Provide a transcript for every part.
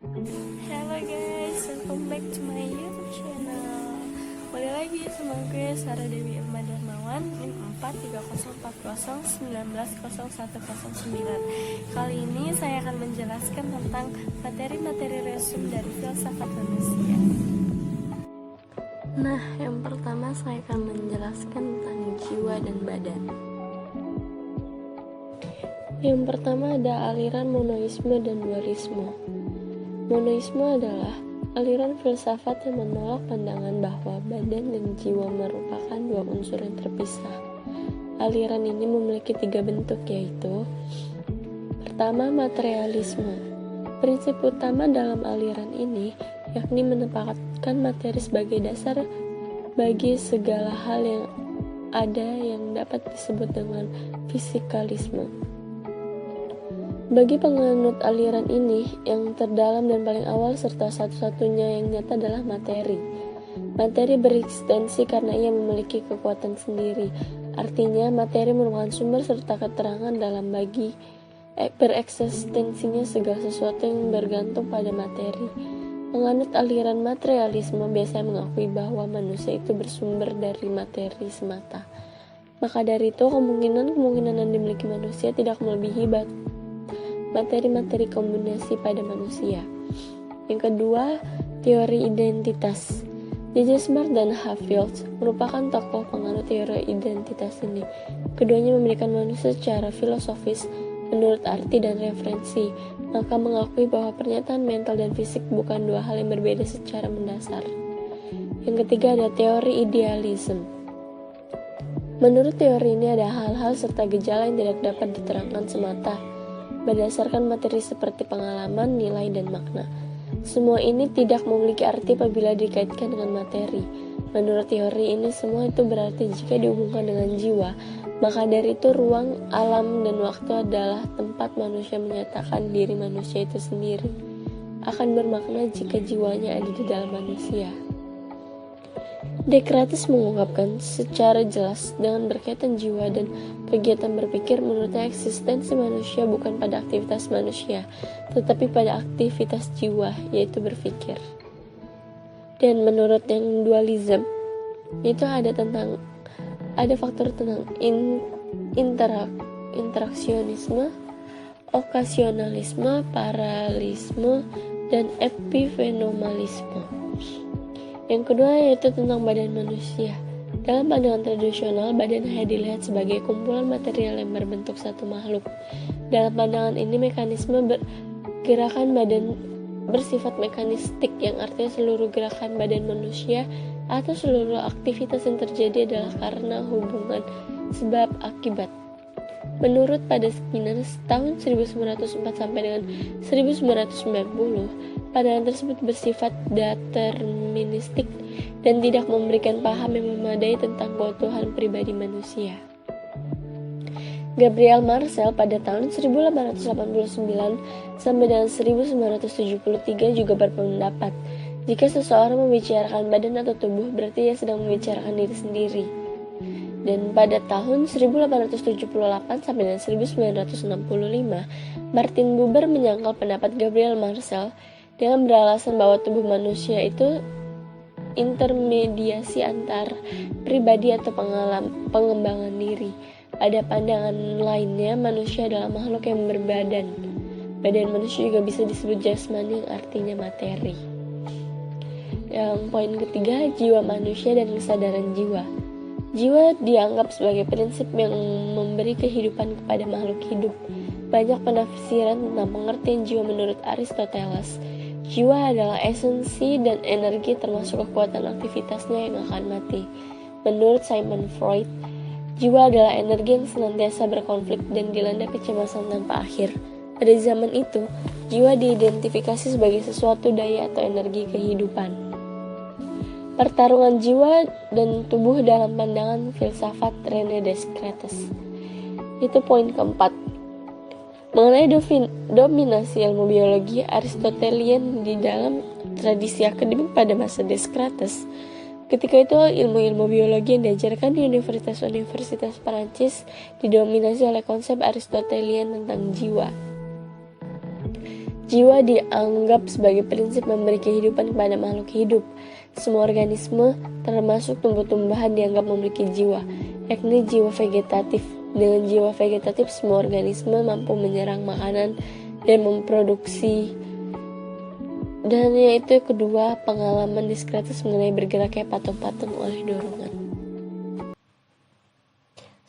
Hello guys, welcome back to my YouTube channel. Kembali lagi sama gue Sarah Dewi Irma Darmawan, NIM 43040190109. Kali ini saya akan menjelaskan tentang materi-materi resume dari filsafat manusia. Nah, yang pertama saya akan menjelaskan tentang jiwa dan badan. Yang pertama ada aliran monoisme dan dualisme. Monoisme adalah aliran filsafat yang menolak pandangan bahwa badan dan jiwa merupakan dua unsur yang terpisah. Aliran ini memiliki 3 bentuk, yaitu pertama, materialisme. Prinsip utama dalam aliran ini yakni menempatkan materi sebagai dasar bagi segala hal yang ada yang dapat disebut dengan fisikalisme. Bagi penganut aliran ini, yang terdalam dan paling awal serta satu-satunya yang nyata adalah materi. Materi bereksistensi karena ia memiliki kekuatan sendiri. Artinya, materi merupakan sumber serta keterangan dalam bagi bereksistensinya segala sesuatu yang bergantung pada materi. Penganut aliran materialisme biasanya mengakui bahwa manusia itu bersumber dari materi semata. Maka dari itu, kemungkinan yang dimiliki manusia tidak melebihi materi-materi kombinasi pada manusia. Yang kedua, teori identitas. J.J. Smart dan Haffield merupakan tokoh penganut teori identitas ini. Keduanya memberikan manusia secara filosofis menurut arti dan referensi, maka mengakui bahwa pernyataan mental dan fisik bukan dua hal yang berbeda secara mendasar. Yang ketiga ada teori idealisme. Menurut teori ini ada hal-hal serta gejala yang tidak dapat diterangkan semata berdasarkan materi seperti pengalaman, nilai, dan makna. Semua ini tidak memiliki arti apabila dikaitkan dengan materi. Menurut teori ini, semua itu berarti jika dihubungkan dengan jiwa, maka dari itu ruang, alam, dan waktu adalah tempat manusia menyatakan diri manusia itu sendiri. Akan bermakna jika jiwanya ada di dalam manusia. Descartes mengungkapkan secara jelas dengan berkaitan jiwa dan kegiatan berpikir, menurutnya eksistensi manusia bukan pada aktivitas manusia, tetapi pada aktivitas jiwa, yaitu berpikir. Dan menurut yang dualisme, itu ada faktor tentang interaksionisme, okasionalisme, paralelisme, dan epifenomenalisme. Yang kedua yaitu tentang badan manusia. Dalam pandangan tradisional, badan hanya dilihat sebagai kumpulan material yang berbentuk satu makhluk. Dalam pandangan ini, mekanisme gerakan badan bersifat mekanistik, yang artinya seluruh gerakan badan manusia atau seluruh aktivitas yang terjadi adalah karena hubungan sebab akibat. Menurut pada Skinner, tahun 1904 sampai dengan 1990, pandangan tersebut bersifat deterministik dan tidak memberikan paham yang memadai tentang keutuhan pribadi manusia. Gabriel Marcel pada tahun 1889 sampai dengan 1973 juga berpendapat, jika seseorang membicarakan badan atau tubuh, berarti ia sedang membicarakan diri sendiri. Dan pada tahun 1878 sampai dengan 1965, Martin Buber menyangkal pendapat Gabriel Marcel dengan beralasan bahwa tubuh manusia itu intermediasi antar pribadi atau pengembangan diri. Pada pandangan lainnya, manusia adalah makhluk yang berbadan. Badan manusia juga bisa disebut jasmani, yang artinya materi. Yang poin ketiga, jiwa manusia dan kesadaran jiwa. Jiwa dianggap sebagai prinsip yang memberi kehidupan kepada makhluk hidup. Banyak penafsiran tentang pengertian jiwa menurut Aristoteles. Jiwa adalah esensi dan energi termasuk kekuatan aktivitasnya yang akan mati. Menurut Simon Freud, jiwa adalah energi yang senantiasa berkonflik dan dilanda kecemasan tanpa akhir. Pada zaman itu, jiwa diidentifikasi sebagai sesuatu daya atau energi kehidupan. Pertarungan jiwa dan tubuh dalam pandangan filsafat René Descartes. Itu poin keempat. Mengenai dominasi ilmu biologi Aristotelian di dalam tradisi akademik pada masa Descartes, ketika itu ilmu-ilmu biologi yang diajarkan di universitas-universitas Perancis didominasi oleh konsep Aristotelian tentang jiwa. Jiwa dianggap sebagai prinsip memberi kehidupan kepada makhluk hidup. Semua organisme, termasuk tumbuh-tumbuhan, dianggap memiliki jiwa, yakni jiwa vegetatif. Dengan jiwa vegetatif, semua organisme mampu menyerang makanan dan memproduksi. Dan yaitu kedua, pengalaman Diskretus mengenai bergeraknya patung-patung oleh dorongan.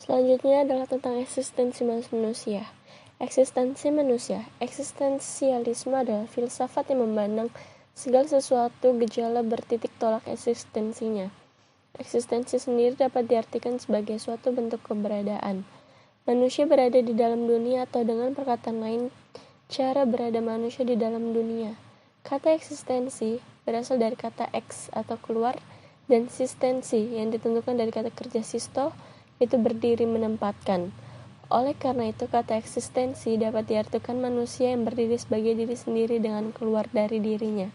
Selanjutnya adalah tentang eksistensi manusia. Eksistensi manusia. Eksistensialisme adalah filsafat yang memandang segala sesuatu gejala bertitik tolak eksistensinya. Eksistensi sendiri dapat diartikan sebagai suatu bentuk keberadaan. Manusia berada di dalam dunia, atau dengan perkataan lain, cara berada manusia di dalam dunia. Kata eksistensi berasal dari kata ex atau keluar, dan sistensi yang ditentukan dari kata kerja sisto, itu berdiri menempatkan. Oleh karena itu, kata eksistensi dapat diartikan manusia yang berdiri sebagai diri sendiri dengan keluar dari dirinya.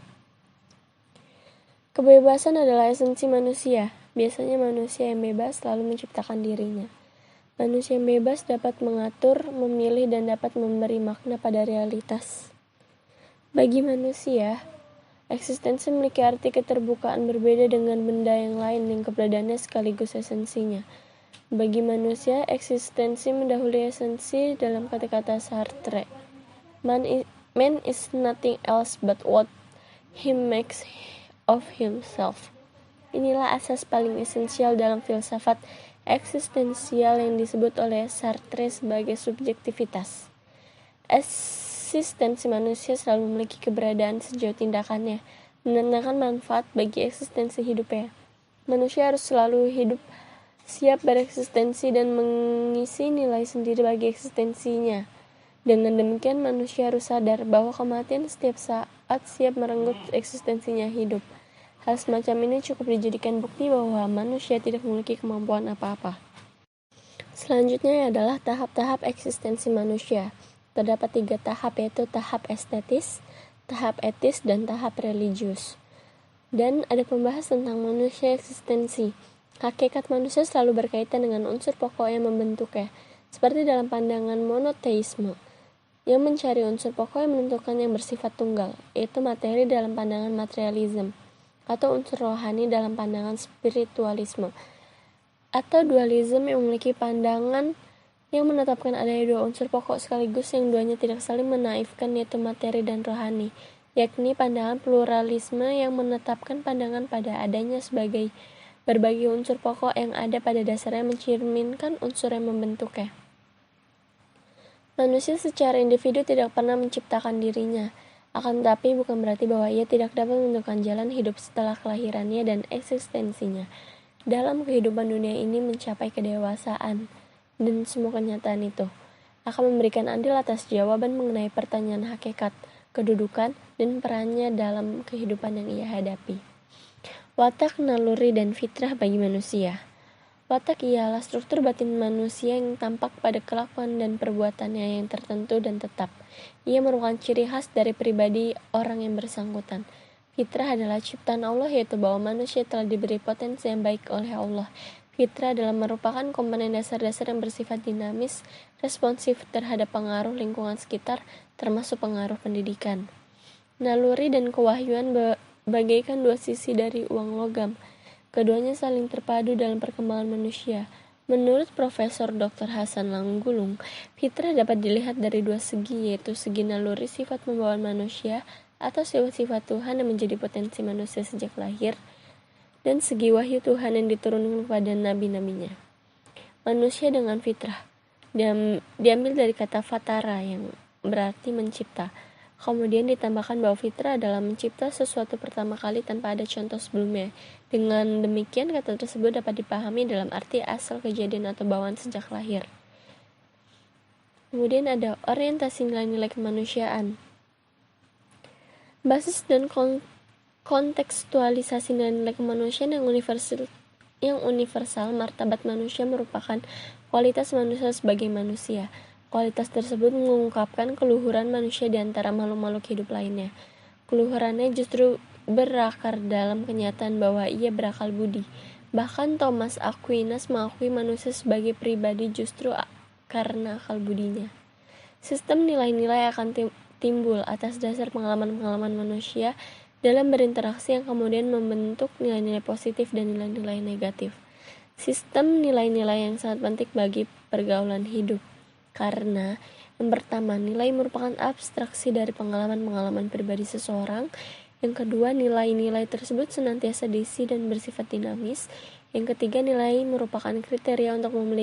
Kebebasan adalah esensi manusia. Biasanya manusia yang bebas selalu menciptakan dirinya. Manusia yang bebas dapat mengatur, memilih, dan dapat memberi makna pada realitas. Bagi manusia, eksistensi memiliki arti keterbukaan berbeda dengan benda yang lain yang keberadaannya sekaligus esensinya. Bagi manusia, eksistensi mendahului esensi dalam kata-kata Sartre. Man is nothing else but what he makes of himself. Inilah asas paling esensial dalam filsafat eksistensial yang disebut oleh Sartre sebagai subjektivitas. Eksistensi manusia selalu memiliki keberadaan sejauh tindakannya mendatangkan manfaat bagi eksistensi hidupnya. Manusia harus selalu hidup, siap bereksistensi, dan mengisi nilai sendiri bagi eksistensinya. Dengan demikian, manusia harus sadar bahwa kematian setiap saat siap merenggut eksistensinya hidup. Hal semacam ini cukup dijadikan bukti bahwa manusia tidak memiliki kemampuan apa-apa. Selanjutnya adalah tahap-tahap eksistensi manusia. Terdapat 3 tahap, yaitu tahap estetis, tahap etis, dan tahap religius. Dan ada pembahas tentang manusia eksistensi. Hakikat manusia selalu berkaitan dengan unsur pokok yang membentuknya, seperti dalam pandangan monoteisme, yang mencari unsur pokok yang menentukan yang bersifat tunggal, yaitu materi dalam pandangan materialisme, atau unsur rohani dalam pandangan spiritualisme, atau dualisme yang memiliki pandangan yang menetapkan adanya 2 unsur pokok sekaligus yang duanya tidak saling menaifkan, yaitu materi dan rohani, yakni pandangan pluralisme yang menetapkan pandangan pada adanya sebagai berbagai unsur pokok yang ada pada dasarnya mencerminkan unsur yang membentuknya. Manusia secara individu tidak pernah menciptakan dirinya, akan tetapi bukan berarti bahwa ia tidak dapat menentukan jalan hidup setelah kelahirannya dan eksistensinya dalam kehidupan dunia ini mencapai kedewasaan. Dan semua kenyataan itu akan memberikan adil atas jawaban mengenai pertanyaan hakikat, kedudukan, dan perannya dalam kehidupan yang ia hadapi. Watak, naluri, dan fitrah bagi manusia. Watak ialah struktur batin manusia yang tampak pada kelakuan dan perbuatannya yang tertentu dan tetap. Ia merupakan ciri khas dari pribadi orang yang bersangkutan. Fitrah adalah ciptaan Allah, yaitu bahwa manusia telah diberi potensi yang baik oleh Allah. Fitrah adalah merupakan komponen dasar-dasar yang bersifat dinamis, responsif terhadap pengaruh lingkungan sekitar, termasuk pengaruh pendidikan. Naluri dan kewahyuan bagaikan 2 sisi dari uang logam. Keduanya saling terpadu dalam perkembangan manusia. Menurut Profesor Dr. Hasan Langgulung, fitrah dapat dilihat dari 2 segi, yaitu segi naluri sifat pembawaan manusia atau sifat Tuhan yang menjadi potensi manusia sejak lahir, dan segi wahyu Tuhan yang diturunkan kepada nabi-nabinya. Manusia dengan fitrah diambil dari kata fatara yang berarti mencipta. Kemudian ditambahkan bahwa fitrah adalah mencipta sesuatu pertama kali tanpa ada contoh sebelumnya. Dengan demikian, kata tersebut dapat dipahami dalam arti asal kejadian atau bawaan sejak lahir. Kemudian ada orientasi nilai-nilai kemanusiaan. Basis dan kontekstualisasi nilai-nilai kemanusiaan yang universal, martabat manusia merupakan kualitas manusia sebagai manusia. Kualitas tersebut mengungkapkan keluhuran manusia di antara makhluk-makhluk hidup lainnya. Keluhurannya justru berakar dalam kenyataan bahwa ia berakal budi. Bahkan Thomas Aquinas mengakui manusia sebagai pribadi justru karena akal budinya. Sistem nilai-nilai akan timbul atas dasar pengalaman-pengalaman manusia dalam berinteraksi yang kemudian membentuk nilai-nilai positif dan nilai-nilai negatif. Sistem nilai-nilai yang sangat penting bagi pergaulan hidup. Karena yang pertama, nilai merupakan abstraksi dari pengalaman-pengalaman pribadi seseorang. Yang kedua, nilai-nilai tersebut senantiasa diisi dan bersifat dinamis. Yang ketiga, nilai merupakan kriteria untuk memilih